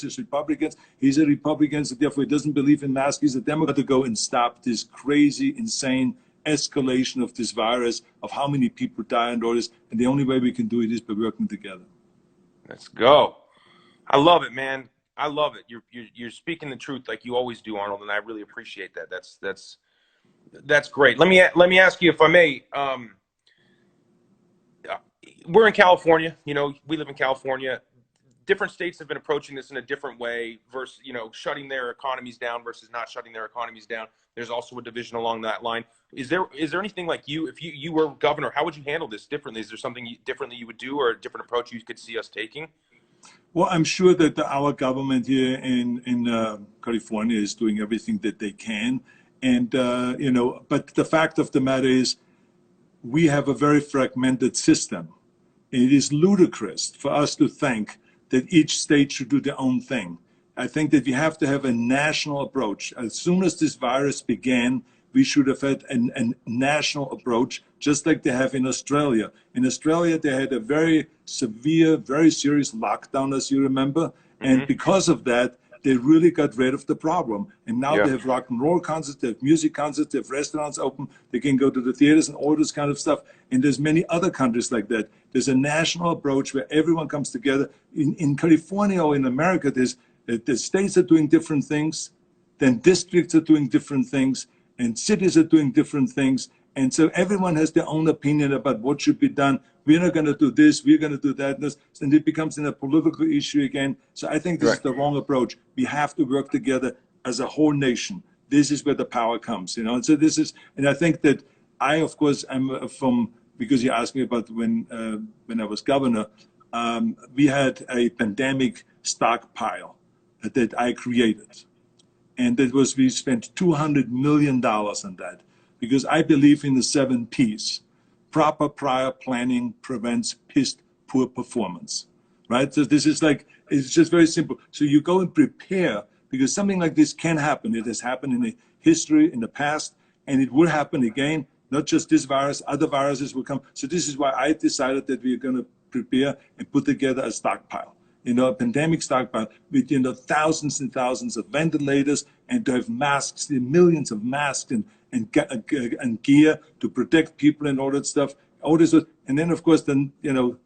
is Republicans. He's a Republican, so therefore he doesn't believe in masks. He's a Democrat to go and stop this crazy, insane escalation of this virus, of how many people die and all this. And the only way we can do it is by working together. Let's go. I love it, man. I love it. You're speaking the truth like you always do, Arnold, and I really appreciate that. That's great. Let me ask you, if I may. We're in California. You know, we live in California. Different states have been approaching this in a different way versus, you know, shutting their economies down versus not shutting their economies down. There's also a division along that line. Is there anything like if you were governor, how would you handle this differently? Is there something different that you would do, or a different approach you could see us taking? Well, I'm sure that our government here in California is doing everything that they can. And, you know, but the fact of the matter is we have a very fragmented system. It is ludicrous for us to think that each state should do their own thing. I think that we have to have a national approach. As soon as this virus began, we should have had a national approach, just like they have in Australia. In Australia, they had a very severe, very serious lockdown, as you remember. And because of that, they really got rid of the problem. And now they have rock and roll concerts, they have music concerts, they have restaurants open, they can go to the theaters and all this kind of stuff. And there's many other countries like that. There's a national approach where everyone comes together. In California or in America, the states are doing different things, then districts are doing different things, and cities are doing different things. And so everyone has their own opinion about what should be done. We're not going to do this, we're going to do that. And it becomes a political issue again. So I think this is the wrong approach. We have to work together as a whole nation. This is where the power comes, you know. And so this is, and I think that I, of course, I'm from, because you asked me about when I was governor, we had a pandemic stockpile that I created. And that was, we spent $200 million on that, because I believe in the 7 Ps. Proper prior planning prevents poor performance, right? So this is like, it's just very simple. So you go and prepare, because something like this can happen. It has happened in the history, in the past, and it will happen again. Not just this virus, other viruses will come. So this is why I decided that we're going to prepare and put together a stockpile. You know, a pandemic stockpile with, you know, thousands and thousands of ventilators, and to have masks, millions of masks and gear to protect people and all that stuff. All this, and then of course, then, you know,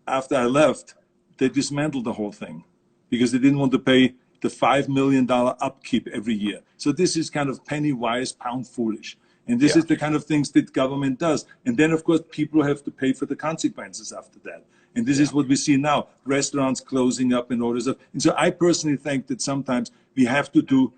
after I left, they dismantled the whole thing because they didn't want to pay the $5 million upkeep every year. So this is kind of penny wise, pound foolish. And this is the kind of things that government does. And then, of course, people have to pay for the consequences after that. And this is what we see now, restaurants closing up and all this stuff. And so I personally think that sometimes we have to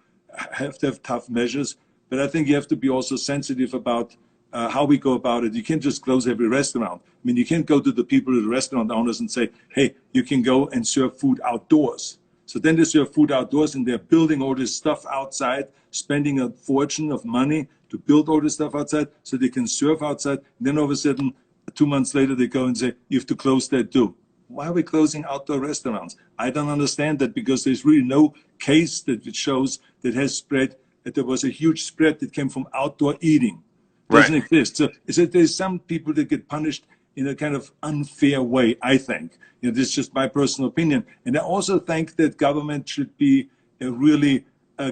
have tough measures, but I think you have to be also sensitive about how we go about it. You can't just close every restaurant. I mean, you can't go to the people, the restaurant owners, and say, hey, you can go and serve food outdoors. So then they serve food outdoors, and they're building all this stuff outside, spending a fortune of money to build all this stuff outside so they can serve outside. And then all of a sudden, 2 months later, they go and say, you have to close that too. Why are we closing outdoor restaurants? I don't understand that, because there's really no case that it shows that has spread, that there was a huge spread that came from outdoor eating. It doesn't exist. So there's some people that get punished in a kind of unfair way, I think. You know, this is just my personal opinion. And I also think that government should be really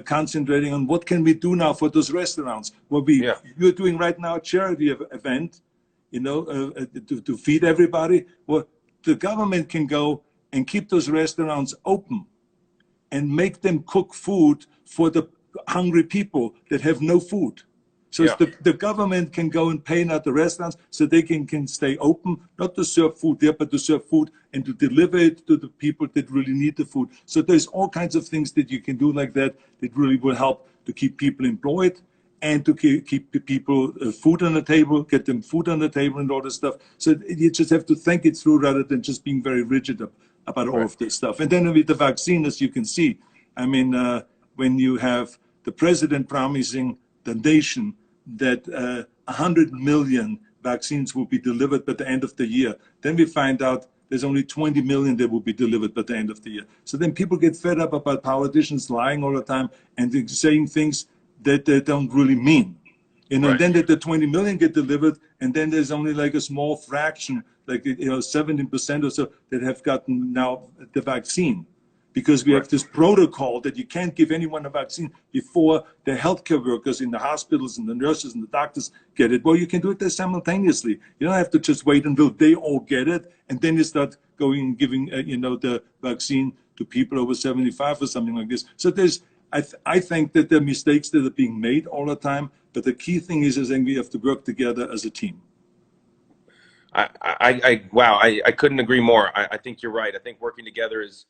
concentrating on what can we do now for those restaurants. What you're doing right now, a charity event, you know, to feed everybody. Well, the government can go and keep those restaurants open and make them cook food for the hungry people that have no food. So the government can go and pay out the restaurants so they can stay open, not to serve food there, but to serve food and to deliver it to the people that really need the food. So there's all kinds of things that you can do like that that really will help to keep people employed and to keep people food on the table, get them food on the table and all this stuff. So you just have to think it through rather than just being very rigid about all of this stuff. And then with the vaccine, as you can see, I mean, when you have the president promising the nation that 100 million vaccines will be delivered by the end of the year, then we find out there's only 20 million that will be delivered by the end of the year. So then people get fed up about politicians lying all the time and saying things that they don't really mean. You know, then the 20 million get delivered, and then there's only like a small fraction, like, you know, 17% or so that have gotten now the vaccine. because we Right. have this protocol that you can't give anyone a vaccine before the healthcare workers in the hospitals and the nurses and the doctors get it. Well, you can do it there simultaneously. You don't have to just wait until they all get it, and then you start going and giving, the vaccine to people over 75 or something like this. So I think that there are mistakes that are being made all the time, but the key thing is I think we have to work together as a team. Wow, I couldn't agree more. I think you're right. I think working together is,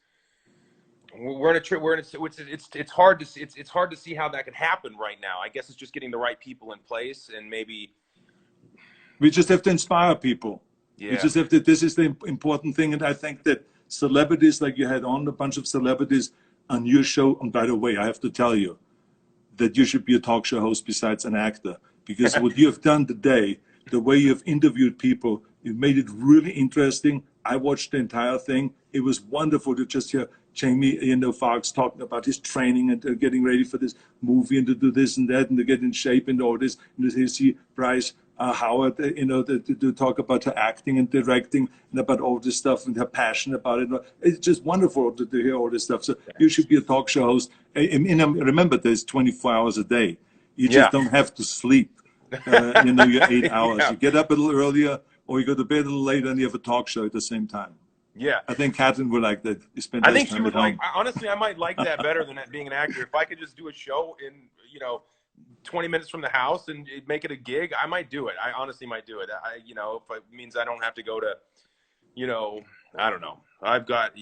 it's hard to see, it's hard to see how that could happen right now. I guess it's just getting the right people in place, and maybe we just have to inspire people. Yeah. We just have to, this is the important thing. And I think that celebrities, like you had on a bunch of celebrities on your show, and by the way, I have to tell you that you should be a talk show host besides an actor, because what you have done today, the way you have interviewed people, you made it really interesting. I watched the entire thing. It was wonderful to just hear Jamie, Foxx talking about his training and getting ready for this movie and to do this and that and to get in shape and all this. And to see Bryce Howard, to talk about her acting and directing and about all this stuff and her passion about it. It's just wonderful to hear all this stuff. So you should be a talk show host. Remember, there's 24 hours a day. You just don't have to sleep. Your 8 hours. Yeah. You get up a little earlier, or you go to bed a little later, and you have a talk show at the same time. Yeah. I think Catherine would like that. I think she would like. Honestly, I might like that better than being an actor. If I could just do a show in 20 minutes from the house and make it a gig, I might do it. I honestly might do it. If it means I don't have to go to, I don't know. I've got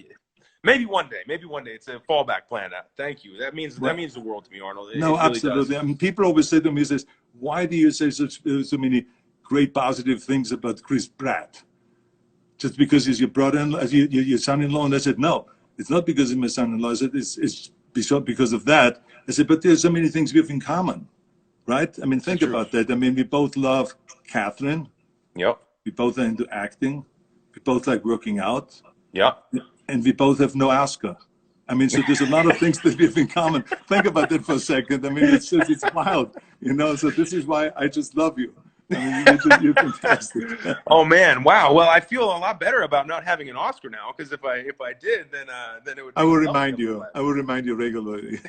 maybe one day. It's a fallback plan. Thank you. That means the world to me, Arnold. No, really absolutely. does. I mean, people always say to me, "Says why do you say so many great positive things about Chris Pratt? Just because he's your brother-in-law, your son-in-law?" And I said, "No, it's not because he's my son-in-law. I said it's because of that." I said, "But there's so many things we have in common, right? I mean, think about that. I mean, we both love Catherine. Yep. We both are into acting. We both like working out. Yep. And we both have no Oscar. I mean, so there's a lot of things that we have in common. Think about that for a second. I mean, it's wild, So this is why I just love you. I mean, you're fantastic. Oh man, wow. Well, I feel a lot better about not having an Oscar now, because if I did, then it would. I will remind you. I will remind you regularly.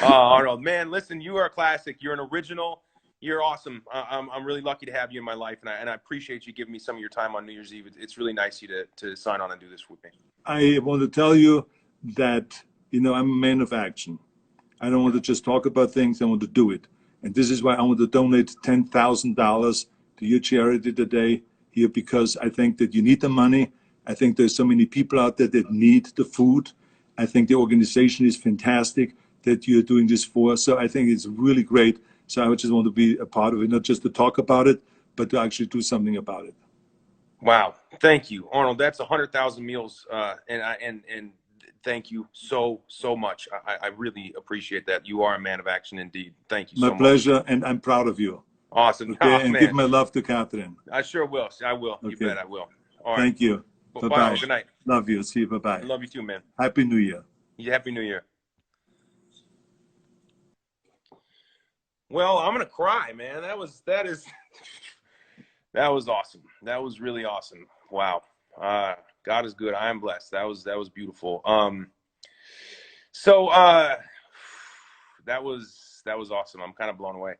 Arnold, man, listen, you are a classic. You're an original. You're awesome. I'm really lucky to have you in my life, and I appreciate you giving me some of your time on New Year's Eve. It's really nice of you to sign on and do this with me. I want to tell you that I'm a man of action. I don't want to just talk about things. I want to do it. And this is why I want to donate $10,000 to your charity today here, because I think that you need the money. I think there's so many people out there that need the food. I think the organization is fantastic that you're doing this for. So I think it's really great. So I just want to be a part of it, not just to talk about it, but to actually do something about it. Wow. Thank you, Arnold. That's 100,000 meals. And thank you so much. I really appreciate that. You are a man of action indeed. Thank you so much. My pleasure, and I'm proud of you. Awesome. Okay, oh, and man. give my love to Catherine. I sure will. I will. Okay. You bet I will. All right. Thank you. Bye. Good night. Love you. See you. Bye-bye. I love you too, man. Happy New Year. Yeah, Happy New Year. Well, I'm gonna cry, man. That was awesome. That was really awesome. Wow. God is good. I am blessed. That was beautiful. So that was awesome. I'm kind of blown away.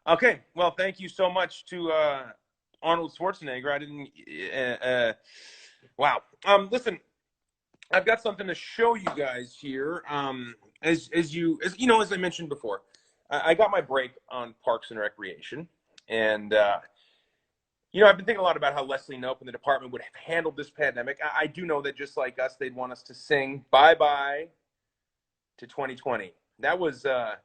Okay. Well, thank you so much to Arnold Schwarzenegger. I didn't. Wow. Listen, I've got something to show you guys here. As I mentioned before, I got my break on Parks and Recreation, and I've been thinking a lot about how Leslie Knope and the department would have handled this pandemic. I do know that just like us, they'd want us to sing bye-bye to 2020. That was a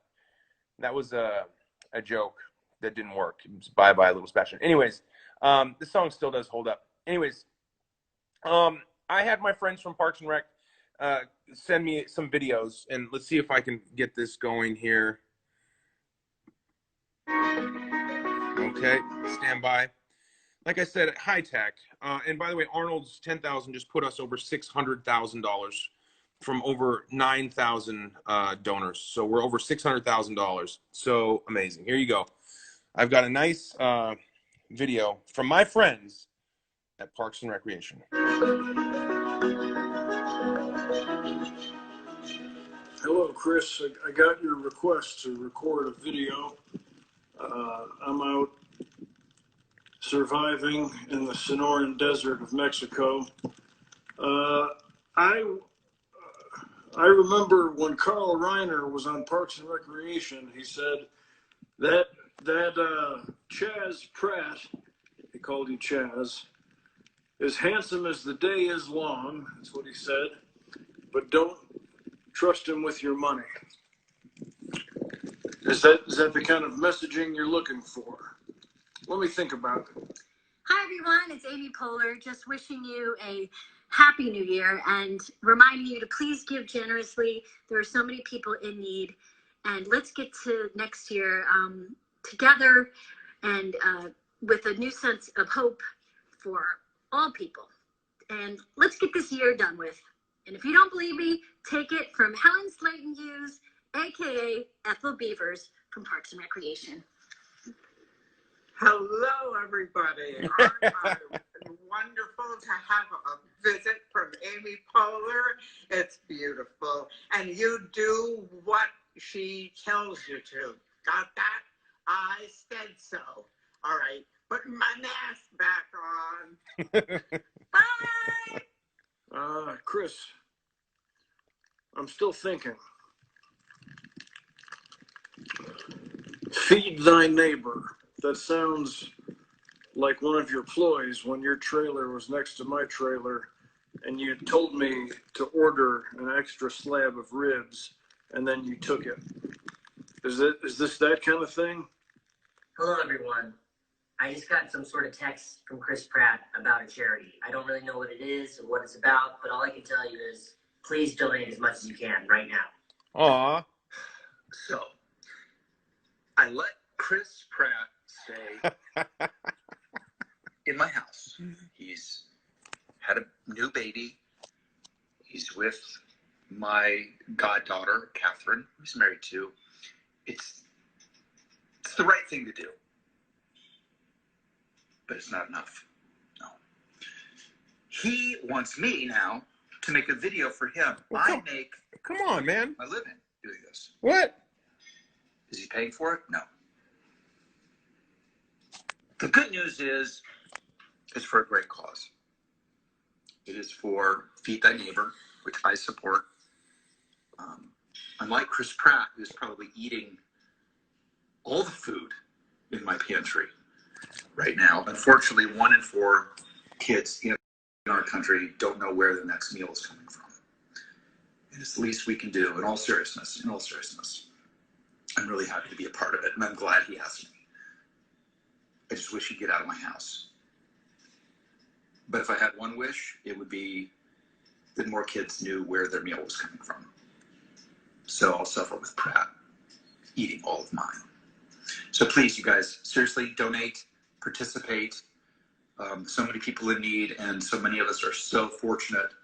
joke that didn't work. It was bye-bye, Little Sebastian. Anyways, the song still does hold up. Anyways, I had my friends from Parks and Rec send me some videos, and let's see if I can get this going here. Okay, stand by. Like I said, high tech. And by the way, Arnold's 10,000 just put us over $600,000 from over 9,000 donors. So we're over $600,000. So amazing. Here you go. I've got a nice video from my friends at Parks and Recreation. Chris. I got your request to record a video. I'm out surviving in the Sonoran Desert of Mexico. I remember when Carl Reiner was on Parks and Recreation, he said that Chaz Pratt, he called you Chaz, as handsome as the day is long, that's what he said, but don't trust him with your money. Is that the kind of messaging you're looking for? Let me think about it. Hi everyone, it's Amy Poehler, just wishing you a happy new year and reminding you to please give generously. There are so many people in need, and let's get to next year together and with a new sense of hope for all people. And let's get this year done with. And if you don't believe me, take it from Helen Slayton Hughes, aka Ethel Beavers from Parks and Recreation. Hello, everybody. Wonderful to have a visit from Amy Poehler. It's beautiful. And you do what she tells you to. Got that? I said so. All right. Put my mask back on. Bye. Chris, I'm still thinking. Feed thy neighbor. That sounds like one of your ploys when your trailer was next to my trailer and you told me to order an extra slab of ribs and then you took it. Is this that kind of thing? Hello, everyone. I just got some sort of text from Chris Pratt about a charity. I don't really know what it is or what it's about, but all I can tell you is please donate as much as you can right now. Aw. So, I let Chris Pratt stay in my house. He's had a new baby. He's with my goddaughter, Catherine, who he's married to. It's the right thing to do. But it's not enough. No. He wants me now to make a video for him. Well, come on, man. my living doing this. What? Is he paying for it? No. The good news is it's for a great cause. It is for Feed Thy Neighbor, which I support. Unlike Chris Pratt, who's probably eating all the food in my pantry right now, unfortunately, 1 in 4 kids in our country don't know where the next meal is coming from. And it's the least we can do, in all seriousness. I'm really happy to be a part of it, and I'm glad he asked me. I just wish he'd get out of my house. But if I had one wish, it would be that more kids knew where their meal was coming from. So I'll suffer with Pratt eating all of mine. So please, you guys, seriously, donate, participate. So many people in need, and so many of us are so fortunate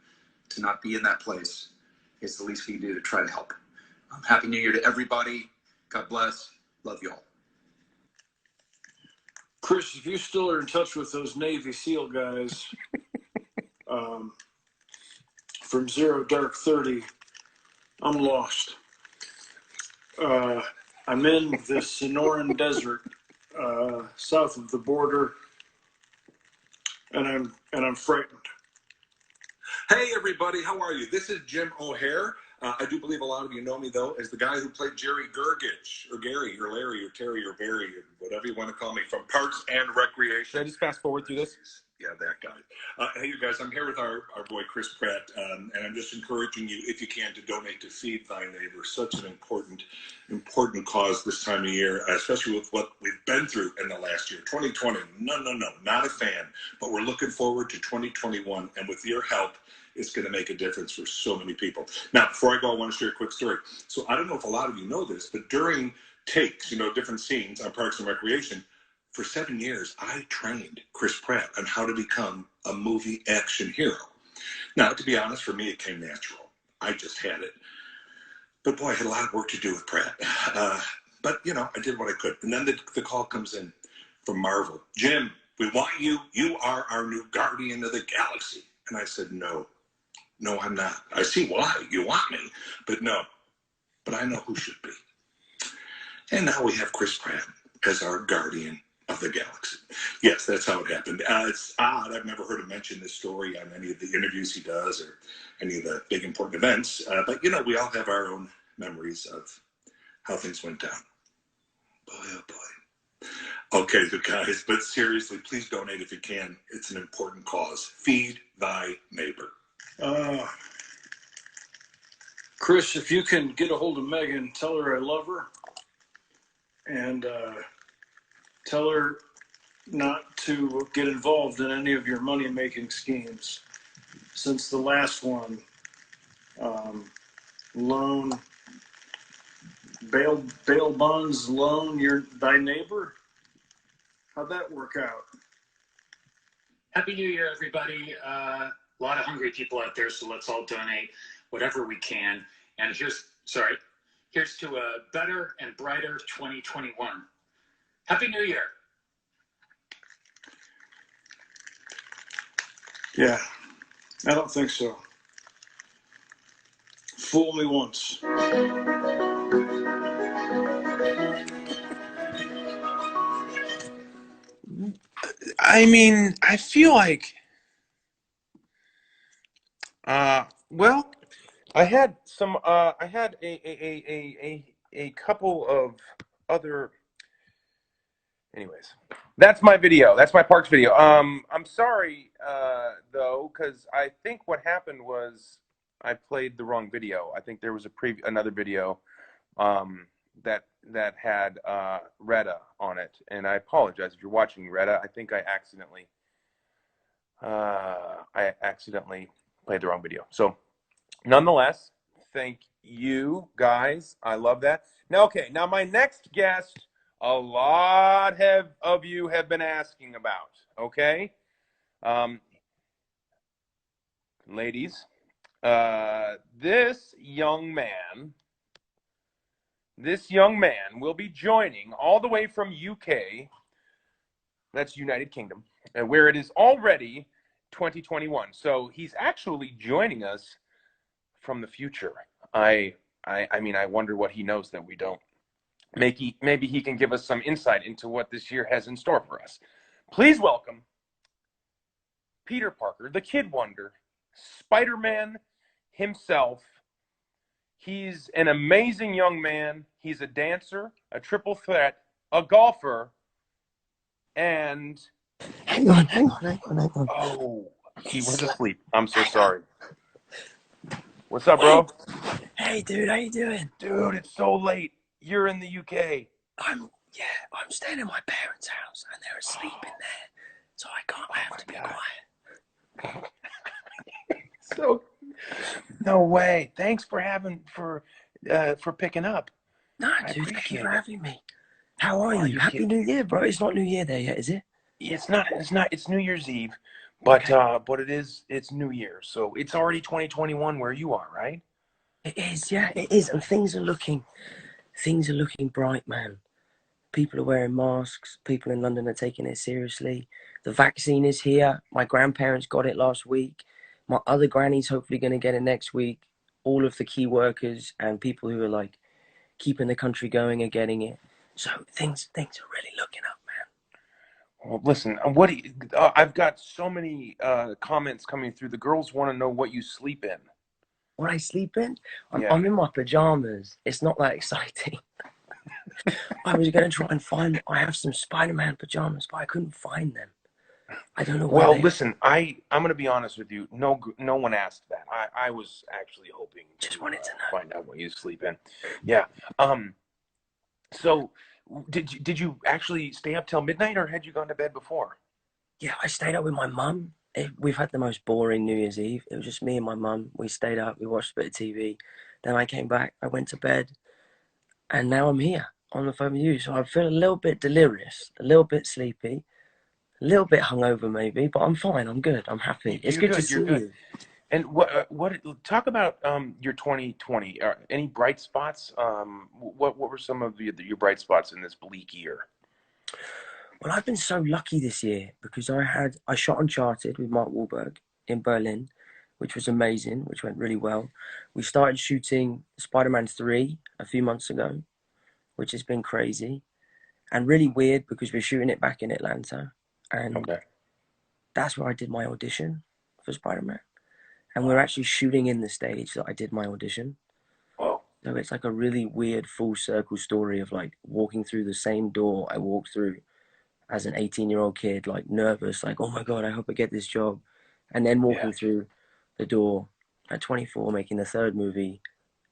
to not be in that place. It's the least we can do to try to help. Happy New Year to everybody. God bless. Love you all. Chris, if you still are in touch with those Navy SEAL guys from 0 Dark 30, I'm lost. I'm in the Sonoran Desert south of the border, and I'm frightened. Hey everybody, how are you? This is Jim O'Hare. I do believe a lot of you know me though as the guy who played Jerry Gergich, or Gary, or Larry, or Terry, or Barry, or whatever you want to call me, from Parks and Recreation. Should I just fast forward through this? Yeah, that guy. Hey, you guys, I'm here with our boy Chris Pratt, and I'm just encouraging you, if you can, to donate to Feed Thy Neighbor. Such an important cause this time of year, especially with what we've been through in the last year. 2020, no, not a fan. But we're looking forward to 2021, and with your help, it's going to make a difference for so many people. Now, before I go, I want to share a quick story. So I don't know if a lot of you know this, but during takes, different scenes on Parks and Recreation, for 7 years, I trained Chris Pratt on how to become a movie action hero. Now, to be honest, for me, it came natural. I just had it. But boy, I had a lot of work to do with Pratt. But, I did what I could. And then the call comes in from Marvel. Jim, we want you. You are our new guardian of the galaxy. And I said, no, I'm not. I see why you want me, but no. but I know who should be. And now we have Chris Pratt as our guardian of the galaxy. Yes, that's how it happened. It's odd. I've never heard him mention this story on any of the interviews he does or any of the big important events. But, you know, we all have our own memories of how things went down. Boy, oh boy. Okay, you guys, but seriously, please donate if you can. It's an important cause. Feed thy neighbor. Chris, if you can get a hold of Megan, tell her I love her, and tell her not to get involved in any of your money-making schemes. Since the last one, bail bonds, loan thy neighbor. How'd that work out? Happy New Year, everybody. A lot of hungry people out there, so let's all donate whatever we can. And here's to a better and brighter 2021. Happy New Year. Yeah, I don't think so. Fool me once. I mean, I feel like, well, I had a couple of other. Anyways, that's my video. That's my Parks video. I'm sorry, though, because I think what happened was I played the wrong video. I think there was another video, that had Retta on it, and I apologize if you're watching, Retta. I think I accidentally played the wrong video. So, nonetheless, thank you guys. I love that. Now, my next guest, a lot of you have been asking about. Okay, ladies, this young man will be joining all the way from UK, that's United Kingdom, where it is already 2021. So he's actually joining us from the future. I mean, I wonder what he knows that we don't. Maybe he can give us some insight into what this year has in store for us. Please welcome Peter Parker, the Kid Wonder, Spider-Man himself. He's an amazing young man. He's a dancer, a triple threat, a golfer, and... Hang on. Oh, he was asleep. I'm so sorry. What's up, bro? Hey, dude, how you doing? Dude, it's so late. You're in the UK. I'm staying in my parents' house, and they're asleep in there, so I have to be quiet. So, no way. Thanks for picking up. No, dude, thank you for having me. How are you? Happy New Year, bro. It's not New Year there yet, is it? It's not. It's New Year's Eve, but it's New Year, so it's already 2021 where you are, right? It is, yeah, it is, and things are looking bright, man. People are wearing masks. People in London are taking it seriously. The vaccine is here. My grandparents got it last week. My other granny's hopefully going to get it next week. All of the key workers and people who are like keeping the country going are getting it. So things are really looking up, man. Well, listen, I've got so many comments coming through. The girls want to know what you sleep in. What I sleep in? I'm in my pajamas. It's not that exciting. I was going to try and I have some Spider-Man pajamas, but I couldn't find them. I don't know why. Well, listen, I'm going to be honest with you. No one asked that. I was actually hoping wanted to know. Find out what you sleep in. Yeah. So did you actually stay up till midnight, or had you gone to bed before? Yeah, I stayed up with my mum. We've had the most boring New Year's Eve. It was just me and my mum. We stayed up, we watched a bit of TV. Then I came back, I went to bed, and now I'm here on the phone with you. So I feel a little bit delirious, a little bit sleepy, a little bit hungover maybe, but I'm fine. I'm good. I'm happy. It's good to see you. And what talk about your 2020? Any bright spots? What were some of your bright spots in this bleak year? Well, I've been so lucky this year because I shot Uncharted with Mark Wahlberg in Berlin. which was amazing, which went really well. We started shooting Spider-Man 3 a few months ago, which has been crazy and really weird because we're shooting it back in Atlanta. And Okay. that's where I did my audition for Spider-Man. And we're actually shooting in the stage that I did my audition. Whoa. So it's like a really weird full circle story of like walking through the same door I walked through as an 18-year-old kid, like nervous, like, oh my God, I hope I get this job. And then walking through the door at 24, making the third movie,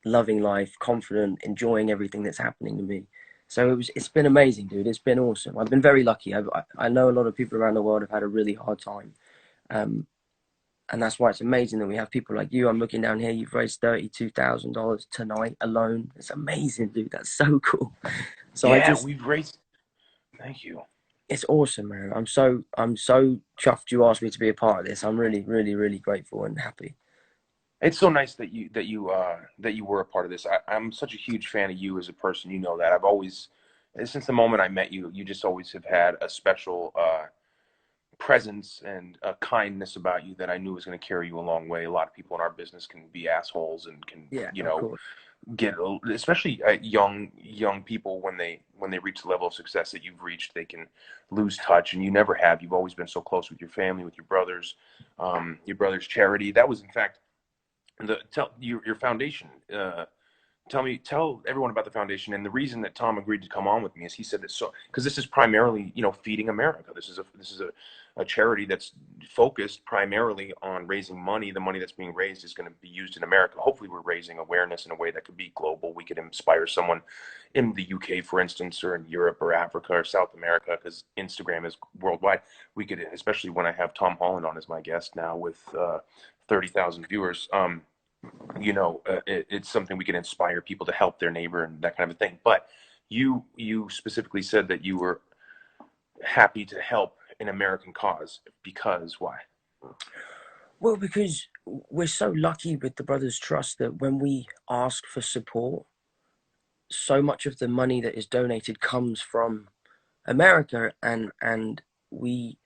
loving life, confident, enjoying everything that's happening to me. So it's been amazing, dude. It's been awesome. I've been very lucky. I know a lot of people around the world have had a really hard time. And that's why it's amazing that we have people like you. I'm looking down here. You've raised $32,000 tonight alone. It's amazing, dude. That's so cool. So we've raised. Thank you. It's awesome, man. I'm so chuffed you asked me to be a part of this. I'm really, really, really grateful and happy. It's so nice that you were a part of this. I'm such a huge fan of you as a person. You know that. I've always, since the moment I met you, you just always have had a special presence and a kindness about you that I knew was going to carry you a long way. A lot of people in our business can be assholes and can, get, especially young people when they reach the level of success that you've reached, they can lose touch, and you never have. You've always been so close with your family, with your brother's charity. That was, in fact, your foundation. Tell everyone about the foundation. And the reason that Tom agreed to come on with me is he said that because this is primarily, feeding America. This is a charity that's focused primarily on raising money. The money that's being raised is going to be used in America. Hopefully we're raising awareness in a way that could be global. We could inspire someone in the UK, for instance, or in Europe or Africa or South America, because Instagram is worldwide. We could, especially when I have Tom Holland on as my guest now with 30,000 viewers, it's something we can inspire people to help their neighbor and that kind of a thing. But you specifically said that you were happy to help an American cause. Because why? Well, because we're so lucky with the Brothers Trust that when we ask for support, so much of the money that is donated comes from America, and we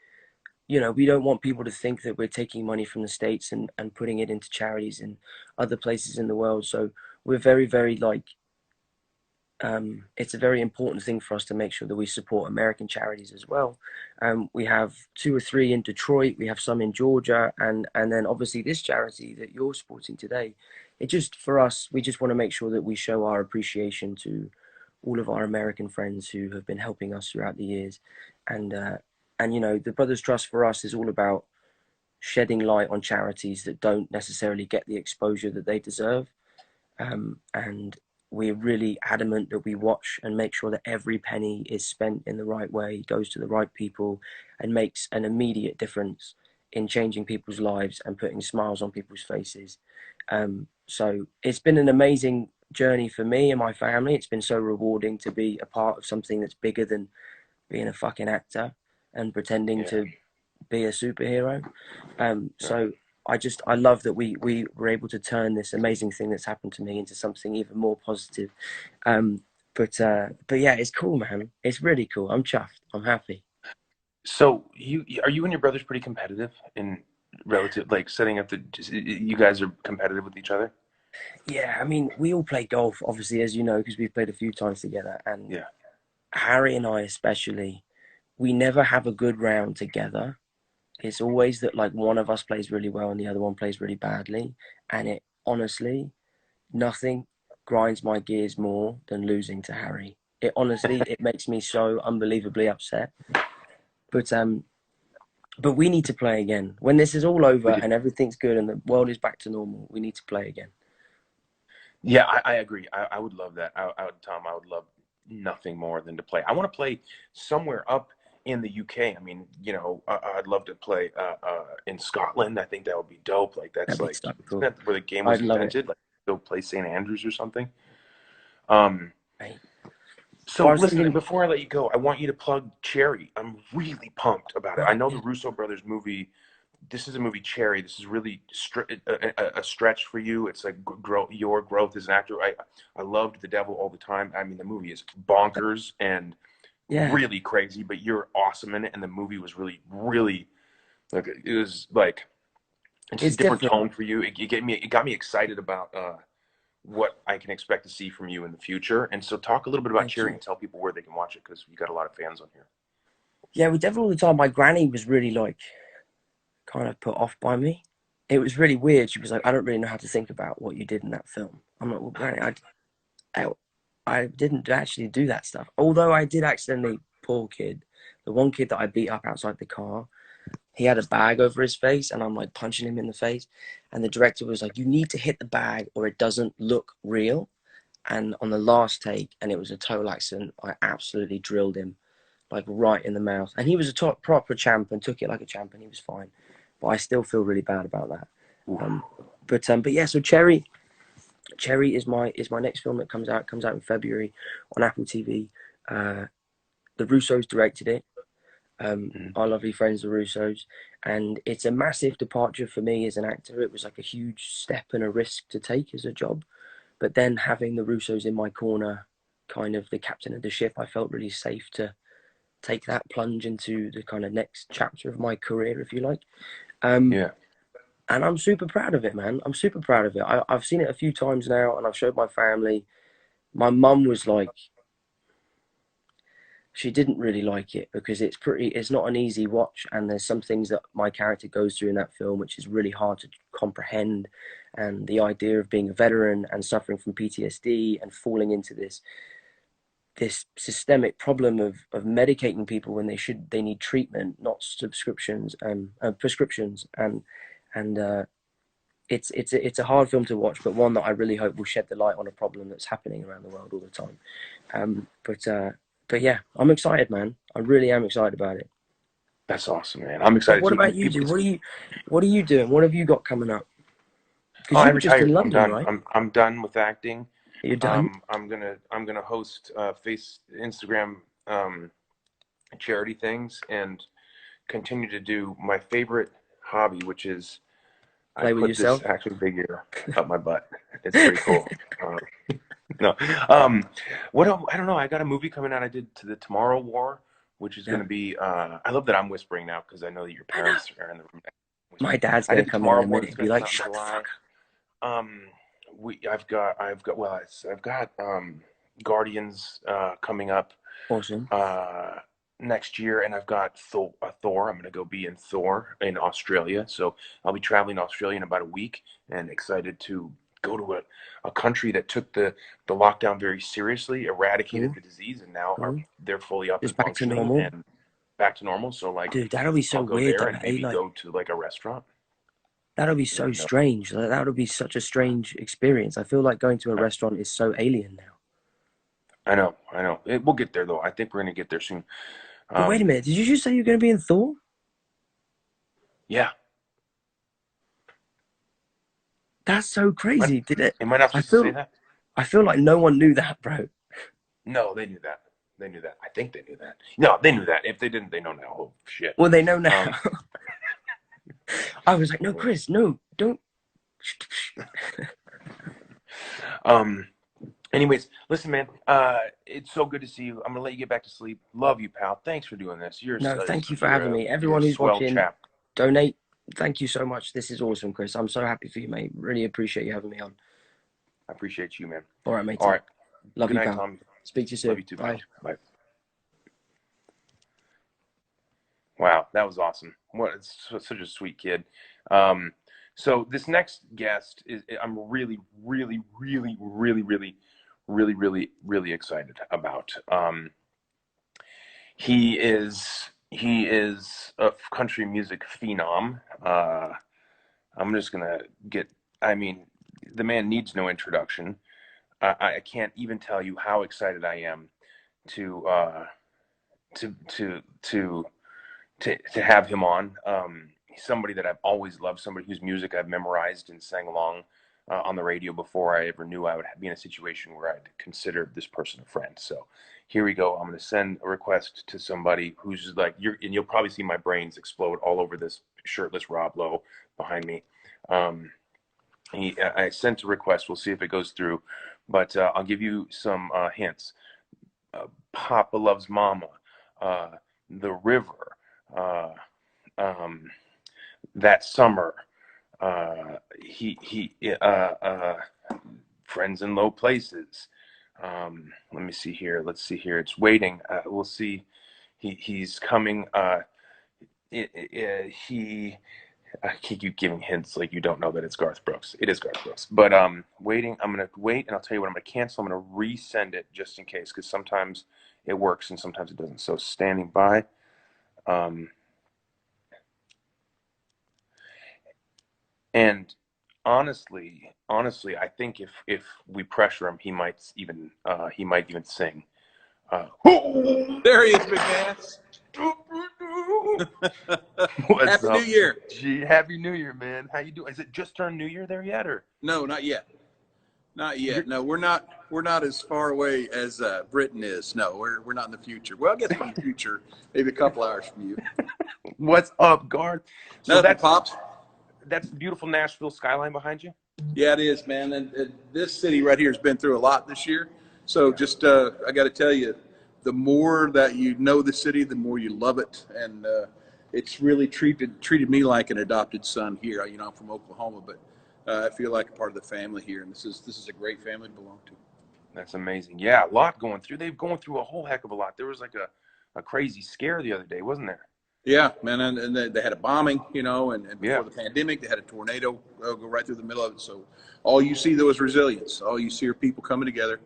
don't want people to think that we're taking money from the States and putting it into charities in other places in the world. So we're very, very it's a very important thing for us to make sure that we support American charities as well. We have 2 or 3 in Detroit, we have some in Georgia, and then obviously this charity that you're supporting today. It just, for us, we just want to make sure that we show our appreciation to all of our American friends who have been helping us throughout the years. And the Brothers Trust for us is all about shedding light on charities that don't necessarily get the exposure that they deserve. And we're really adamant that we watch and make sure that every penny is spent in the right way, goes to the right people, and makes an immediate difference in changing people's lives and putting smiles on people's faces. So it's been an amazing journey for me and my family. It's been so rewarding to be a part of something that's bigger than being a fucking actor and pretending to be a superhero. So I love that we were able to turn this amazing thing that's happened to me into something even more positive. But yeah, it's cool, man. It's really cool. I'm chuffed. I'm happy. So are you and your brothers pretty competitive in relative, like setting up you guys are competitive with each other? Yeah, I mean, we all play golf, obviously, as you know, because we've played a few times together. And Harry and I especially, we never have a good round together. It's always that like one of us plays really well and the other one plays really badly. And it honestly, nothing grinds my gears more than losing to Harry. It honestly, it makes me so unbelievably upset. But we need to play again. When this is all over and everything's good and the world is back to normal, we need to play again. Yeah, I agree. I would love that. Tom, I would love nothing more than to play. I want to play somewhere up in the UK. I mean, I'd love to play in Scotland. I think that would be dope. Like that's like so cool. Isn't that where the game was invented? Like go play St. Andrews or something. Right. So listen, before I let you go, I want you to plug Cherry. I'm really pumped about it. I know the Russo brothers movie. This is a movie, Cherry. This is really a stretch for you. It's like your growth as an actor. I loved The Devil All the Time. I mean, the movie is bonkers and really crazy, but you're awesome in it. And the movie was really, really, like, it was like It's a It's different different. tone for you. It got me excited about what I can expect to see from you in the future. And so talk a little bit about Thank Cherry you. and tell people where they can watch it, because you got a lot of fans on here. Yeah, we definitely all the time. My granny was really like kind of put off by me. It was really weird. She was like, "I don't really know how to think about what you did in that film." I'm like, "Well, granny, I, I didn't actually do that stuff. Although I did accidentally, poor kid, the one kid that I beat up outside the car, he had a bag over his face, and I'm like punching him in the face, and the director was like, 'You need to hit the bag, or it doesn't look real.'" And on the last take, and it was a total accident, I absolutely drilled him like right in the mouth. And he was a proper champ and took it like a champ, and he was fine. But I still feel really bad about that. But yeah, so Cherry is my next film that comes out. It comes out in February on Apple TV. The Russos directed it. Our lovely friends, the Russos, and it's a massive departure for me as an actor. It was like a huge step and a risk to take as a job, but then having the Russos in my corner, kind of the captain of the ship, I felt really safe to take that plunge into the kind of next chapter of my career, if you like. Yeah. And I'm super proud of it, man. I'm super proud of it. I've seen it a few times now, and I've showed my family. My mum was like, she didn't really like it because it's not an easy watch, and there's some things that my character goes through in that film which is really hard to comprehend, and the idea of being a veteran and suffering from PTSD and falling into this systemic problem of medicating people when they need treatment, not subscriptions and prescriptions, and it's a hard film to watch, but one that I really hope will shed the light on a problem that's happening around the world all the time. But yeah, I'm excited, man. I really am excited about it. That's awesome, man. I'm But excited what too. about you, dude? What are you doing? What have you got coming up? Because I you were just in retired. I'm London, done. right? I'm done with acting. You're done. I'm gonna host Instagram charity things and continue to do my favorite hobby, which is I Play with put this yourself. action figure up my butt. It's pretty cool. No, I don't know. I got a movie coming out. I did to the Tomorrow War, which is Yeah. going to be. I love that I'm whispering now because I know that your parents are in the room. My dad's I gonna did the come in Tomorrow a War. minute That's and be going to come like, out in "Shut the July. fuck up." I've got Guardians coming up Awesome. next year, and I've got Thor. I'm going to go be in Thor in Australia, so I'll be traveling to Australia in about a week, and excited to go to a country that took the lockdown very seriously, eradicated Cool. the disease, and now Cool. they're fully up and Just back to functioning normal. and back to normal. So like, Dude, that'll be so I'll go weird there though, and hey? maybe Like, go to like a restaurant. that'll be so And strange. Like, that'll be such a strange experience. I feel like going to a restaurant is so alien now. I know. We'll get there though. I think we're gonna get there soon. But wait a minute, did you just say you're going to be in Thor? Yeah. That's so crazy. Did it? Am I not supposed to say that? I feel like no one knew that, bro. No, they knew that. I think they knew that. No, they knew that. If they didn't, they know now. Oh shit. Well, they know now. I was like, no, Chris, no, don't. Anyways, listen, man. It's so good to see you. I'm gonna let you get back to sleep. Love you, pal. Thanks for doing this. Thank you for having me. Everyone who's watching, donate. Thank you so much. This is awesome, Chris. I'm so happy for you, mate. Really appreciate you having me on. I appreciate you, man. All right, mate. All right. Love Good you, night, pal. Tom. Speak to you soon. Love you too. Bye. Bye. Wow, that was awesome. It's such a sweet kid. So this next guest is I'm really, really, really, really, really, really, really, really excited about. He is a country music phenom. I'm just gonna get. I mean, the man needs no introduction. I can't even tell you how excited I am to have him on. He's somebody that I've always loved, somebody whose music I've memorized and sang along on the radio before I ever knew I would be in a situation where I'd consider this person a friend. So here we go. I'm going to send a request to somebody who's like, and you'll probably see my brains explode all over this shirtless Rob Lowe behind me. I sent a request. We'll see if it goes through, but I'll give you some hints. Papa Loves Mama, The River, That Summer, He Friends in Low Places. Let me see here. Let's see here. It's waiting. We'll see. He's coming. He I keep giving hints like you don't know that it's Garth Brooks. It is Garth Brooks. But waiting. I'm gonna wait, and I'll tell you what. I'm gonna cancel. I'm gonna resend it just in case, because sometimes it works and sometimes it doesn't. So standing by. And honestly, I think if we pressure him, he might even sing. There he is, big man. What's Happy up? New Year. Gee, Happy New Year, man. How you doing? Is it just turned New Year there yet, or? No, not yet. Not yet. No, we're not as far away as Britain is. No, we're not in the future. Well, I guess we're in the future, maybe a couple hours from you. What's up, Garth? So Nothing, that's Pops. That's the beautiful Nashville skyline behind you. Yeah, it is, man. And this city right here has been through a lot this year. So just I got to tell you, the more that you know the city, the more you love it. And it's really treated me like an adopted son here. You know, I'm from Oklahoma, but I feel like a part of the family here. And this is a great family to belong to. That's amazing. Yeah, a lot going through. They've gone through a whole heck of a lot. There was like a crazy scare the other day, wasn't there? Yeah, man, and they had a bombing, you know, and before Yeah. the pandemic, they had a tornado go right through the middle of it. So all you see, though, is resilience. All you see are people coming together,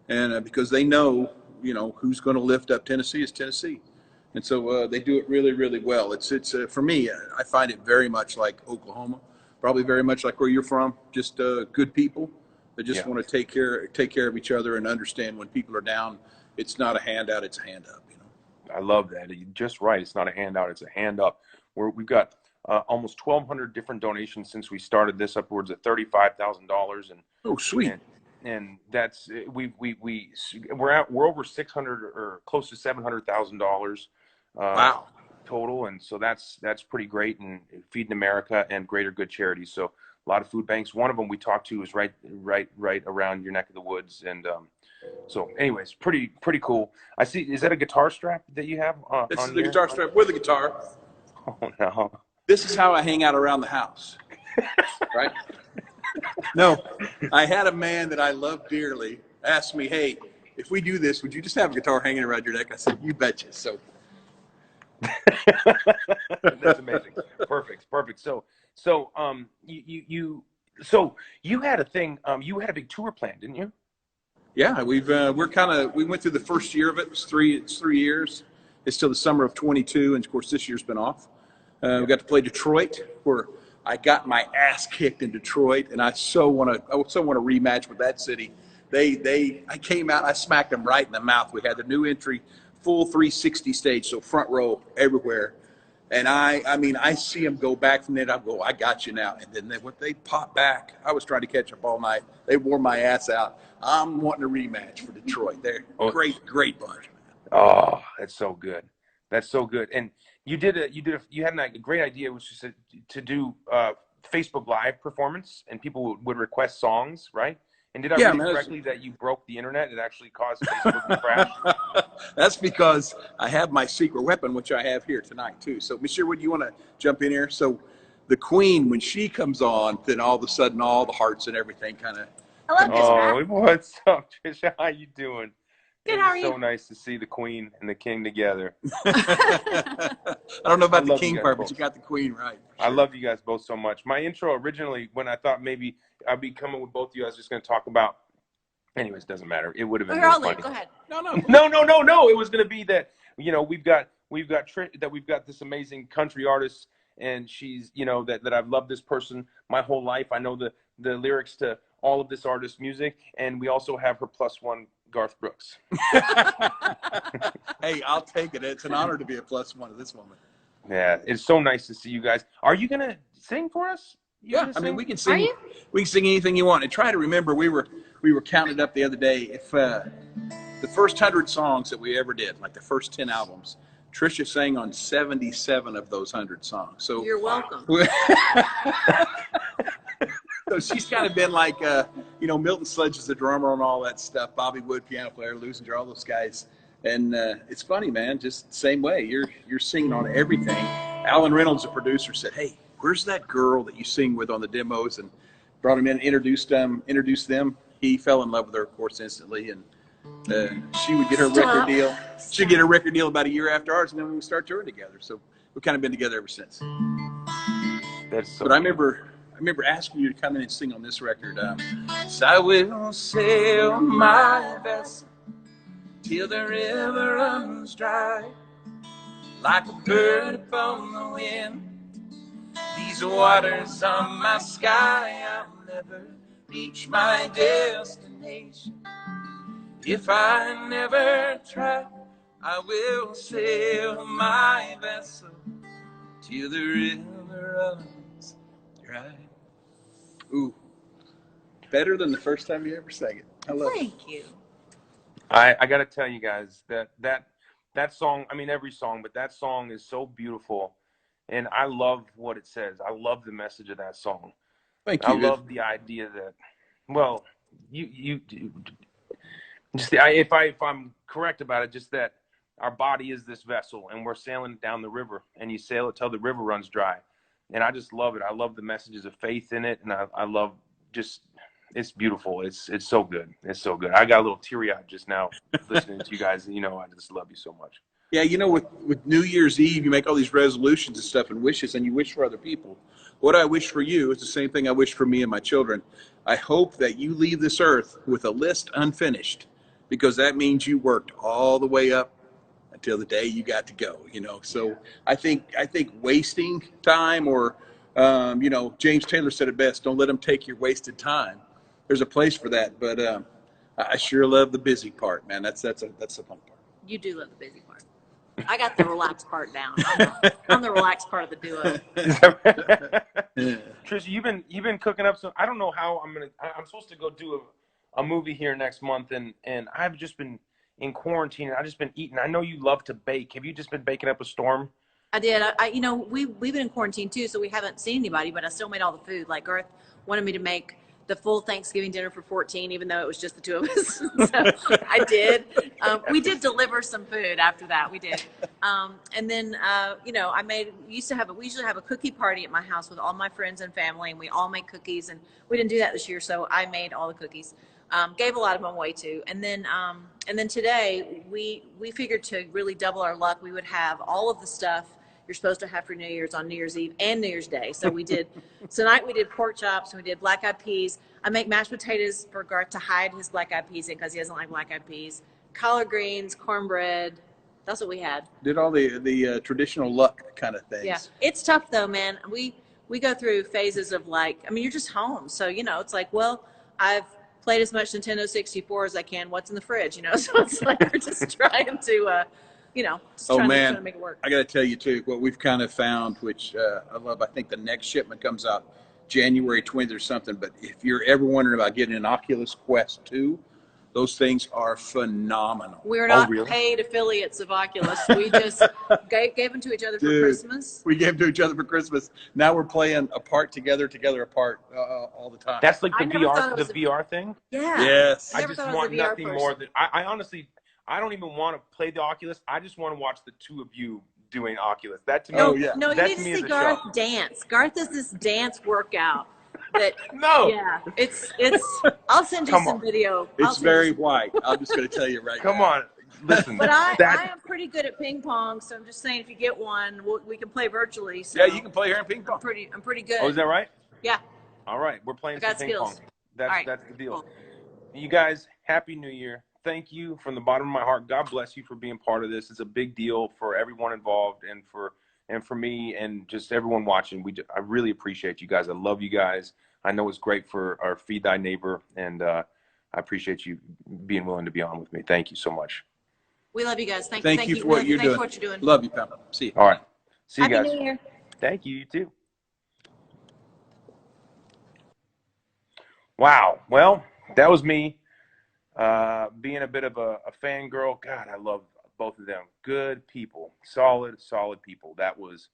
and because they know, you know, who's going to lift up Tennessee is Tennessee. And so they do it really, really well. It's for me, I find it very much like Oklahoma, probably very much like where you're from, just good people that just want to take care of each other and understand when people are down, it's not a handout, it's a hand up. I love that. You're just right. It's not a handout. It's a hand up. We've got almost 1,200 different donations since we started this, upwards of $35,000. And oh, sweet. And that's we're over 600 or close to $700,000. Wow. Total. And so that's pretty great. And Feeding America and Greater Good Charities. So a lot of food banks. One of them we talked to is right around your neck of the woods. And so anyways, pretty cool. I see. Is that a guitar strap that you have? This is the guitar strap with the guitar. Oh no. This is how I hang out around the house. Right? No, I had a man that I love dearly ask me, hey, if we do this, would you just have a guitar hanging around your neck? I said, you betcha. So that's amazing. Perfect. So you had a thing. You had a big tour planned, didn't you? Yeah, we went through the first year of it. It's 3 years. It's till the summer of 22, and of course this year's been off. We got to play Detroit, where I got my ass kicked in Detroit, and I so want to rematch with that city. I came out, I smacked them right in the mouth. We had the new entry, full 360 stage, so front row everywhere. And I see them go back from there. I go, I got you now. And then when they pop back, I was trying to catch up all night. They wore my ass out. I'm wanting a rematch for Detroit. They're great bunch, man. Oh, that's so good. That's so good. And you had a great idea, which is to do Facebook Live performance, and people would request songs, right? And did I read correctly that you broke the internet? It actually caused Facebook to crash? That's because I have my secret weapon, which I have here tonight, too. So, Monsieur, would you want to jump in here? So, the Queen, when she comes on, then all of a sudden, all the hearts and everything kind of... Hello, what's up, Trisha? How you doing? Good, how are you? So nice to see the Queen and the King together. I don't know about the King part, but you got the Queen right. Sure. I love you guys both so much. My intro originally, when I thought maybe I'd be coming with both of you, I was just going to talk about. Anyways, doesn't matter. It would have been really funny. Go ahead. No. It was going to be that we've got this amazing country artist, and she's that I've loved this person my whole life. I know the lyrics to all of this artist's music, and we also have her +1, Garth Brooks. Hey, I'll take it. It's an honor to be a +1 of this woman. Yeah, it's so nice to see you guys. Are you gonna sing for us? Yeah, I mean, we can sing. We can sing anything you want. And try to remember, we were counting up the other day. If the first 100 songs that we ever did, like the first 10 albums, Trisha sang on 77 of those 100 songs. So you're welcome. So she's kind of been like, Milton Sledge is the drummer on all that stuff. Bobby Wood, piano player, Lusinger, all those guys. And it's funny, man. Just the same way. You're singing on everything. Alan Reynolds, the producer, said, "Hey, where's that girl that you sing with on the demos? And brought him in, introduced them. He fell in love with her, of course, instantly. And she would get her record deal. She'd get her record deal about a year after ours, and then we would start touring together. So we've kind of been together ever since. That's so but I remember asking you to come in and sing on this record. So I will sail my vessel till the river runs dry, like a bird upon the wind. These waters on my sky, I'll never reach my destination if I never try. I will sail my vessel till the river runs dry. Ooh, better than the first time you ever sang it. I love it. Thank you. I got to tell you guys that song, I mean every song, but that song is so beautiful, and I love what it says. I love the message of that song. Thank you. I love the idea that, well, you just if I'm correct about it, just that our body is this vessel, and we're sailing down the river, and you sail it till the river runs dry, and I just love it. I love the messages of faith in it, and I love just. It's beautiful. It's so good. It's so good. I got a little teary-eyed just now listening to you guys. You know, I just love you so much. Yeah, you know, with New Year's Eve, you make all these resolutions and stuff and wishes, and you wish for other people. What I wish for you is the same thing I wish for me and my children. I hope that you leave this earth with a list unfinished, because that means you worked all the way up until the day you got to go, you know. So I think wasting time, or, you know, James Taylor said it best, don't let them take your wasted time. There's a place for that, but I sure love the busy part, man. That's the fun part. You do love the busy part. I got the relaxed part down. I'm the relaxed part of the duo. Trish, you've been cooking up some. I don't know how I'm supposed to go do a movie here next month, and I've just been in quarantine. I've just been eating. I know you love to bake. Have you just been baking up a storm? I did. You know, we've been in quarantine too, so we haven't seen anybody, but I still made all the food. Like Garth wanted me to make the full Thanksgiving dinner for 14, even though it was just the two of us. So I did. We did deliver some food after that. We did. And then, you know, we usually have a cookie party at my house with all my friends and family, and we all make cookies. And we didn't do that this year, so I made all the cookies. Gave a lot of them away too. And then today we figured to really double our luck, we would have all of the stuff you're supposed to have for New Year's on New Year's Eve and New Year's Day. So we did, tonight we did pork chops, and we did black eyed peas. I make mashed potatoes for Garth to hide his black eyed peas in, because he doesn't like black eyed peas. Collard greens, cornbread. That's what we had. Did all the traditional luck kind of things. Yeah, it's tough though, man. We go through phases of, like, I mean, you're just home. So, you know, it's like, well, I've played as much Nintendo 64 as I can. What's in the fridge, you know? So it's like we're just trying to, you know, just trying to make it work. I got to tell you too, what we've kind of found, which I love. I think the next shipment comes out January 20th or something. But if you're ever wondering about getting an Oculus Quest 2, those things are phenomenal. We're not paid affiliates of Oculus. We just gave them to each other for Christmas. We gave them to each other for Christmas. Now we're playing apart, together, apart all the time. That's like the VR thing? Yeah. Yes. I just want nothing more than, I honestly, I don't even want to play the Oculus. I just want to watch the two of you doing Oculus. That to me, no, you need to see Garth dance. Garth does this dance workout. Yeah, it's. I'll send you some video. It's very white. I'm just going to tell you right now. Come on, listen. But I am pretty good at ping pong, so I'm just saying, if you get one, we can play virtually. So yeah, you can play here in ping pong. I'm pretty good. Oh, is that right? Yeah. All right, we're playing some ping pong. That's the deal. Cool. You guys, Happy New Year. Thank you from the bottom of my heart. God bless you for being part of this. It's a big deal for everyone involved, and for me, and just everyone watching. I really appreciate you guys. I love you guys. I know it's great for our Feed Thy Neighbor, and I appreciate you being willing to be on with me. Thank you so much. We love you guys. Thank you for what you're doing. Thanks for what you're doing. Love you, pal. See you. All right. See you guys. Happy New Year. Thank you. You too. Wow. Well, that was me being a bit of a fangirl. God, I love both of them. Good people. Solid people. That was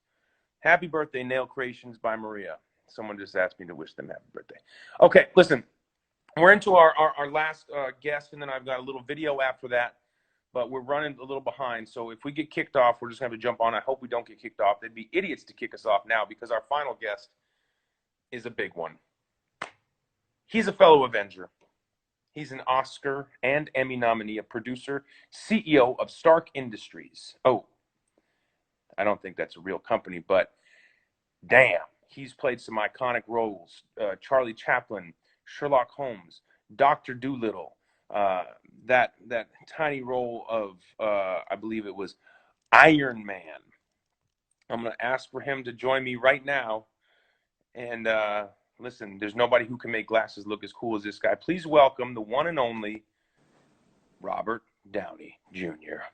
Happy Birthday, Nail Creations by Maria. Someone just asked me to wish them happy birthday. Okay, listen. We're into our last guest, and then I've got a little video after that. but we're running a little behind. So if we get kicked off, we're just going to have to jump on. I hope we don't get kicked off. They'd be idiots to kick us off now because our final guest is a big one. He's a fellow Avenger. He's an Oscar and Emmy nominee, a producer, CEO of Stark Industries. Oh, I don't think that's a real company, but damn, he's played some iconic roles. Charlie Chaplin, Sherlock Holmes, Dr. Dolittle, that tiny role of, I believe it was Iron Man. I'm going to ask for him to join me right now. And listen, there's nobody who can make glasses look as cool as this guy. Please welcome the one and only Robert Downey Jr.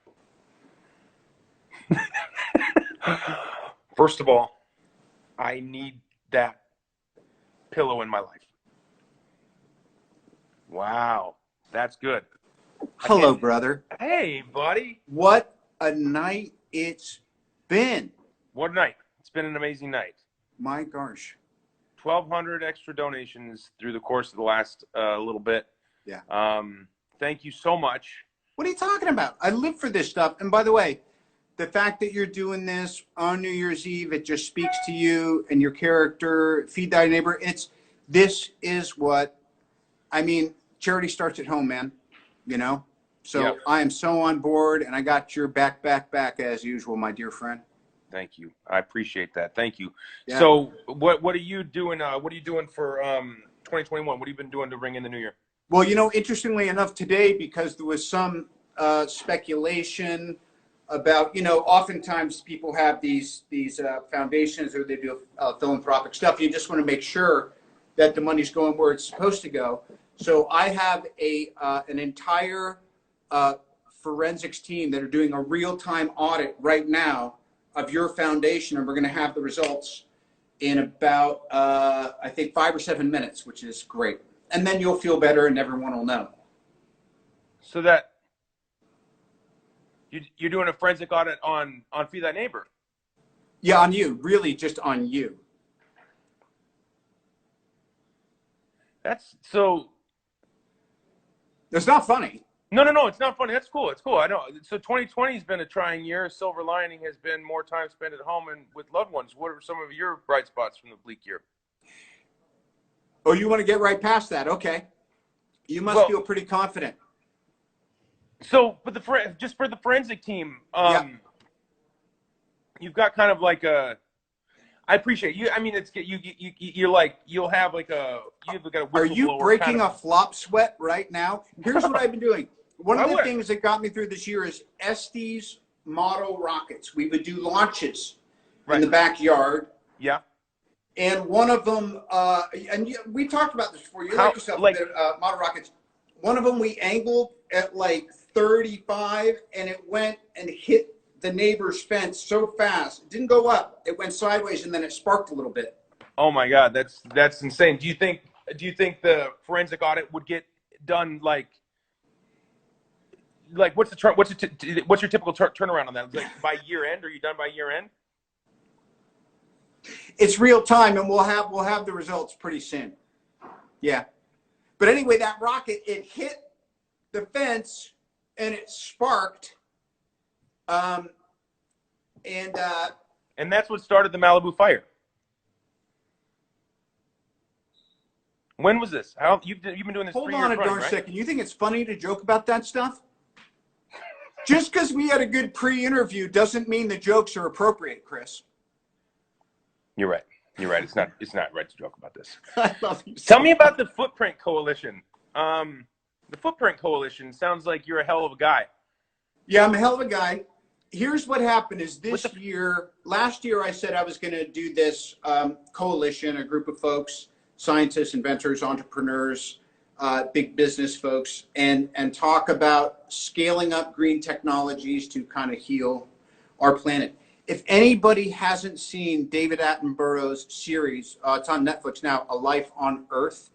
First of all, I need that pillow in my life. Wow, that's good. Hello, brother. Hey, buddy. What a night it's been. What a night. It's been an amazing night. My gosh. 1,200 extra donations through the course of the last little bit. Yeah. Thank you so much. What are you talking about? I live for this stuff. And by the way, the fact that you're doing this on New Year's Eve, it just speaks to you and your character. Feed Thy Neighbor. This is what, I mean, charity starts at home, man. You know? So Yep. I am so on board, and I got your back as usual, my dear friend. Thank you. I appreciate that. Thank you. Yeah. So what are you doing? What are you doing for 2021? What have you been doing to ring in the new year? Well, you know, interestingly enough today, because there was some speculation about, you know, oftentimes people have these foundations or they do philanthropic stuff. You just want to make sure that the money's going where it's supposed to go. So I have an entire forensics team that are doing a real-time audit right now of your foundation, and we're going to have the results in about, I think, 5 or 7 minutes, which is great. And then you'll feel better and everyone will know. So that you're doing a forensic audit on Feed Thy Neighbor. Yeah, on you. Really just on you. That's so. It's not funny. No, it's not funny. That's cool. It's cool. I know. So 2020 has been a trying year. Silver lining has been more time spent at home and with loved ones. What are some of your bright spots from the bleak year? Oh, you want to get right past that? Okay. You must feel pretty confident. So, but just for the forensic team, you've got kind of like a. I appreciate you. I mean, it's you're like you'll have like a. You've got a. Are you breaking a flop sweat right now? Here's what I've been doing. One of the things that got me through this year is Estes model rockets. We would do launches in the backyard. Yeah. And one of them, we talked about this before. You like yourself a bit, model rockets. One of them we angled at like 35, and it went and hit the neighbor's fence so fast. It didn't go up. It went sideways, and then it sparked a little bit. Oh my God, that's insane. Do you think the forensic audit would get done like what's your typical turnaround on that? Like by year end? Are you done by year end? It's real time, and we'll have the results pretty soon. Yeah, but anyway, that rocket, it hit the fence and it sparked, and that's what started the Malibu fire. When was this? How you've been doing this? Hold on a darn second. You think it's funny to joke about that stuff? Just because we had a good pre-interview doesn't mean the jokes are appropriate, Chris. You're right. It's not right to joke about this. I love you. Tell me about the Footprint Coalition. The Footprint Coalition sounds like you're a hell of a guy. Yeah, I'm a hell of a guy. Here's what happened is last year I said I was going to do this coalition, a group of folks, scientists, inventors, entrepreneurs, big business folks, and talk about scaling up green technologies to kind of heal our planet. If anybody hasn't seen David Attenborough's series, it's on Netflix now, A Life on Earth.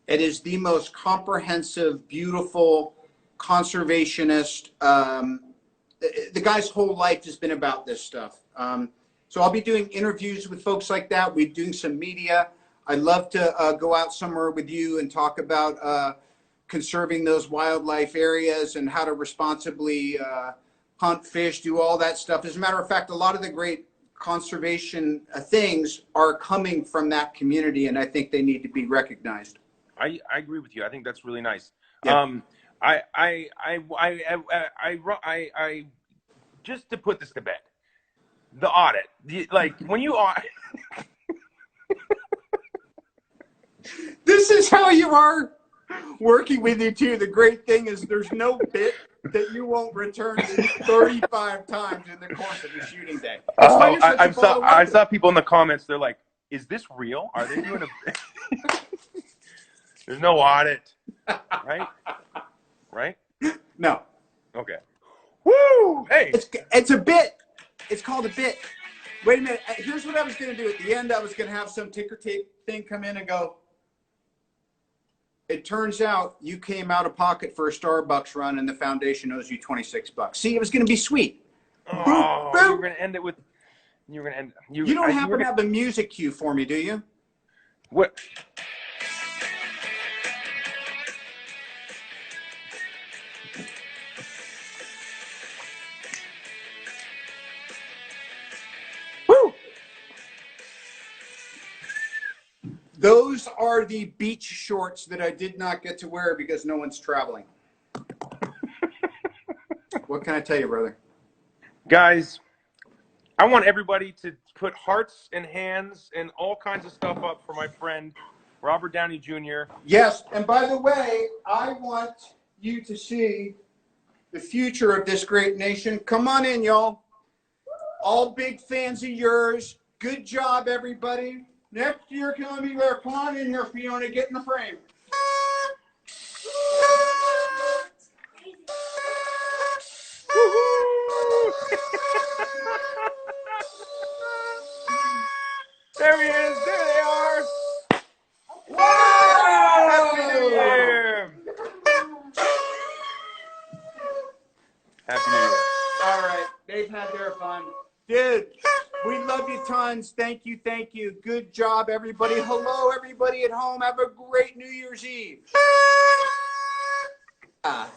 It is the most comprehensive, beautiful, conservationist. The guy's whole life has been about this stuff. So I'll be doing interviews with folks like that. We're doing some media. I'd love to go out somewhere with you and talk about conserving those wildlife areas and how to responsibly hunt, fish, do all that stuff. As a matter of fact, a lot of the great conservation things are coming from that community, and I think they need to be recognized. I agree with you. I think that's really nice. Yeah. I just to put this to bed, the audit, like when you are. This is how you are working with you too. The great thing is there's no bit that you won't return to 35 times in the course of a shooting day. That's why you're such a ball of I work. saw people in the comments. They're like, "Is this real? Are they doing a?" There's no audit, right? Right? No. Okay. Woo! Hey. It's a bit. It's called a bit. Wait a minute. Here's what I was going to do. At the end, I was going to have some ticker tape thing come in and go, it turns out you came out of pocket for a Starbucks run and the foundation owes you $26. See, it was going to be sweet. Oh, you were going to end it with. You were going to end. You don't happen to have a music cue for me, do you? What? Woo! Those are the beach shorts that I did not get to wear because no one's traveling. What can I tell you, brother? Guys, I want everybody to put hearts and hands and all kinds of stuff up for my friend, Robert Downey Jr. Yes, and by the way, I want you to see the future of this great nation. Come on in, y'all. All big fans of yours. Good job, everybody. Next year, can be there. Come on in here, Fiona. Get in the frame. There he is. There they are. Whoa! Happy New Year. Happy New Year. All right. They've had their fun. Dude, we love you tons. Thank you. Thank you. Good job, everybody. Hello, everybody at home. Have a great New Year's Eve.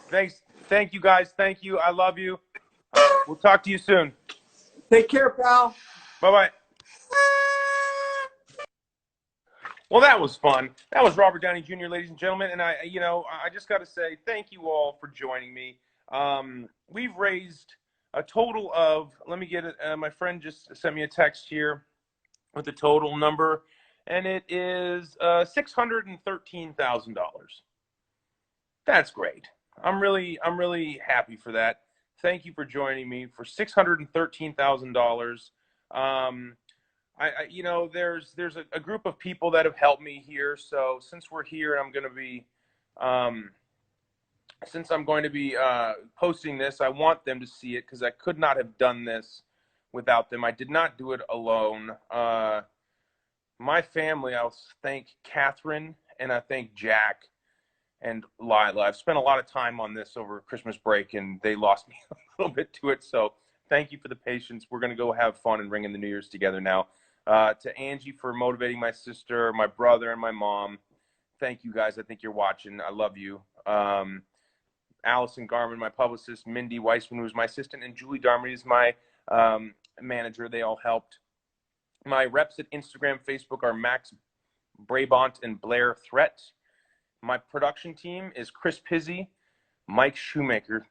Thanks. Thank you, guys. Thank you. I love you. We'll talk to you soon. Take care, pal. Bye-bye. Well, that was fun. That was Robert Downey Jr., ladies and gentlemen. And I just got to say thank you all for joining me. We've raised a total of, let me get it. My friend just sent me a text here with the total number, and it is $613,000. That's great. I'm really happy for that. Thank you for joining me for $613,000. There's a group of people that have helped me here. So since we're here, I'm going to be, posting this, I want them to see it because I could not have done this without them. I did not do it alone. My family, I'll thank Catherine and I thank Jack and Lila. I've spent a lot of time on this over Christmas break, and they lost me a little bit to it. So thank you for the patience. We're going to go have fun and ring in the New Year's together now. To Angie for motivating my sister, my brother, and my mom. Thank you, guys. I think you're watching. I love you. Allison Garman, my publicist. Mindy Weissman, who's my assistant. And Julie Darmody is my manager. They all helped. My reps at Instagram, Facebook are Max Brabant and Blair Threat. My production team is Chris Pizzi, Mike Shoemaker.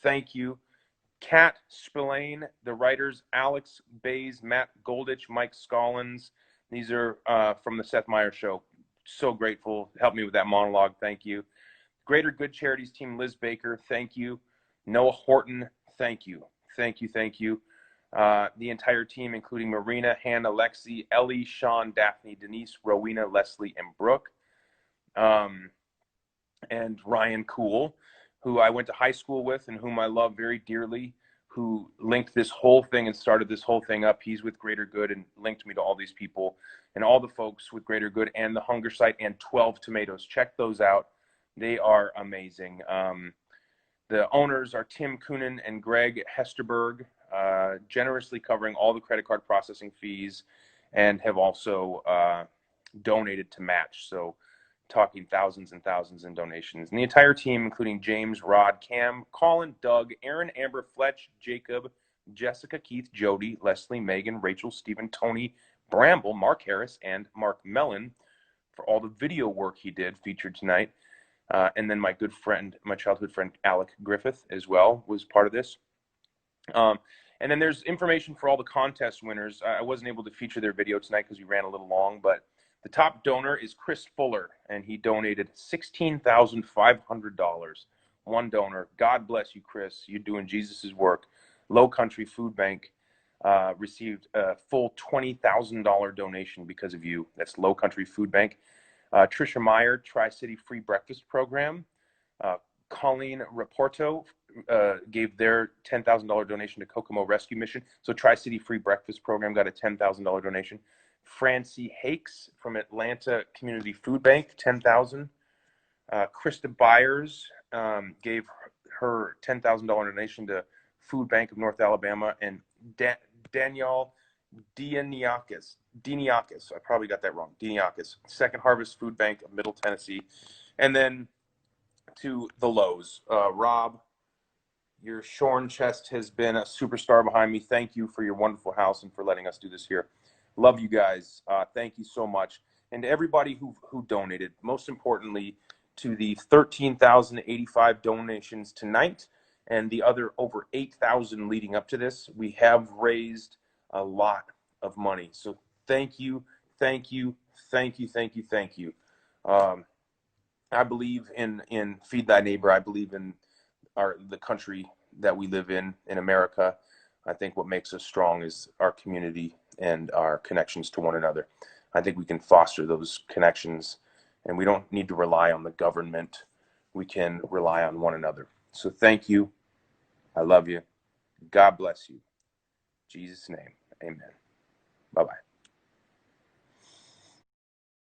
Thank you. Kat Spillane, the writers, Alex Bays, Matt Goldich, Mike Scollins. These are from the Seth Meyers Show. So grateful. Help me with that monologue. Thank you. Greater Good Charities team, Liz Baker. Thank you. Noah Horton. Thank you. Thank you. Thank you. The entire team, including Marina, Hannah, Lexi, Ellie, Sean, Daphne, Denise, Rowena, Leslie, and Brooke. And Ryan Cool, who I went to high school with and whom I love very dearly, who linked this whole thing and started this whole thing up. He's with Greater Good and linked me to all these people and all the folks with Greater Good and the Hunger Site and 12 Tomatoes. Check those out. They are amazing. The owners are Tim Coonan and Greg Hesterberg, generously covering all the credit card processing fees and have also donated to match. So talking thousands and thousands in donations. And the entire team, including James, Rod, Cam, Colin, Doug, Aaron, Amber, Fletch, Jacob, Jessica, Keith, Jody, Leslie, Megan, Rachel, Stephen, Tony, Bramble, Mark Harris, and Mark Mellon for all the video work he did featured tonight. And then my good friend, my childhood friend, Alec Griffith as well was part of this. And then there's information for all the contest winners. I wasn't able to feature their video tonight because we ran a little long, but the top donor is Chris Fuller, and he donated $16,500. One donor. God bless you, Chris. You're doing Jesus' work. Low Country Food Bank received a full $20,000 donation because of you. That's Low Country Food Bank. Trisha Meyer, Tri-City Free Breakfast Program. Colleen Raporto gave their $10,000 donation to Kokomo Rescue Mission. So Tri-City Free Breakfast Program got a $10,000 donation. Francie Hakes from Atlanta Community Food Bank, $10,000. Krista Byers gave her $10,000 donation to Food Bank of North Alabama, and Danielle Dianiakis, I probably got that wrong, Dianiakis, Second Harvest Food Bank of Middle Tennessee. And then to the Lowe's, Rob, your shorn chest has been a superstar behind me. Thank you for your wonderful house and for letting us do this here. Love you guys. Thank you so much. And to everybody who donated, most importantly, to the 13,085 donations tonight and the other over 8,000 leading up to this, we have raised a lot of money. So thank you, thank you, thank you, thank you, thank you. I believe in Feed Thy Neighbor. I believe in the country that we live in America. I think what makes us strong is our community and our connections to one another. I think we can foster those connections, and we don't need to rely on the government. We can rely on one another. So thank you. I love you. God bless you. In Jesus' name, amen. Bye-bye.